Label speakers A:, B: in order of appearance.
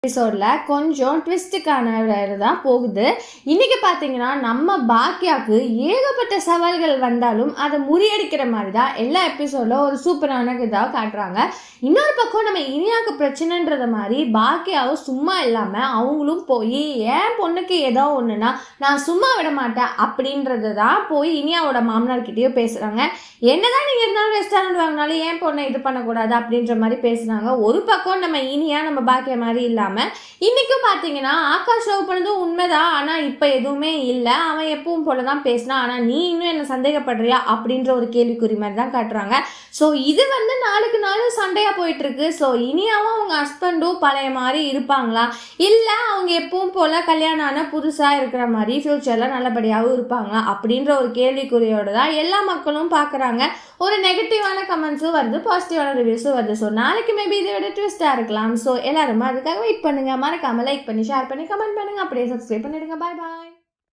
A: எபிசோட்ல கொஞ்சம் ட்விஸ்டுக்கான தான் போகுது. இன்னைக்கு பார்த்தீங்கன்னா நம்ம பாக்கியாவுக்கு ஏகப்பட்ட சவால்கள் வந்தாலும் அதை முறியடிக்கிற மாதிரி தான் எல்லா எபிசோட்ல ஒரு சூப்பரான இதாக காட்டுறாங்க. இன்னொரு பக்கம் நம்ம இனியாவுக்கு பிரச்சனைன்றத மாதிரி பாக்கியாவும் சும்மா இல்லாமல் அவங்களும் போய் என் பொண்ணுக்கு ஏதோ ஒன்றுனா நான் சும்மா விட மாட்டேன் அப்படின்றது தான் போய் இனியாவோட மாமனார்கிட்டயும் பேசுகிறாங்க. என்னதான் நீங்கள் இருந்தாலும் ரெஸ்டாரண்ட் வாங்கினாலும் ஏன் பொண்ணை இது பண்ணக்கூடாது அப்படின்ற மாதிரி பேசுகிறாங்க. ஒரு பக்கம் நம்ம இனியா நம்ம பாக்கியா மாதிரி இல்லாமல் இன்னைக்கும் பார்த்தீங்கன்னா ஆகாஷ் லவ் பண்ணதும் உண்மைதான், ஆனால் இப்போ எதுவுமே இல்லை, அவன் எப்பவும் போல தான் பேசினான், ஆனால் நீ இன்னும் என்ன சந்தேகப்படுறியா அப்படின்ற ஒரு கேள்விக்குறி மாதிரி தான் காட்டுறாங்க. ஸோ இது நாளுக்கு நாள் சண்டையாக போயிட்டு இருக்கு. ஸோ இனியாவும் அவங்க ஹஸ்பண்டும் பழைய மாதிரி இருப்பாங்களா, இல்லை அவங்க எப்பவும் போல கல்யாணம் ஆன புதுசாக இருக்கிற மாதிரி ஃபியூச்சரில் நல்லபடியாகவும் இருப்பாங்களா அப்படின்ற ஒரு கேள்விக்குறியோடு தான் எல்லா மக்களும் பார்க்குறாங்க. ஒரு நெகட்டிவான கமெண்ட்ஸும் வருது, பாசிட்டிவான ரிவ்யூஸும் வருது. ஸோ நாளைக்கு மேபி இதை விட ட்விஸ்டாக இருக்கலாம். ஸோ எல்லாருமே அதுக்காக வெயிட் பண்ணுங்க. மறக்காம லைக் பண்ணி ஷேர் பண்ணி கமெண்ட் பண்ணுங்க, அப்படியே சப்ஸ்கிரைப் பண்ணிடுங்க. பாய் பாய்.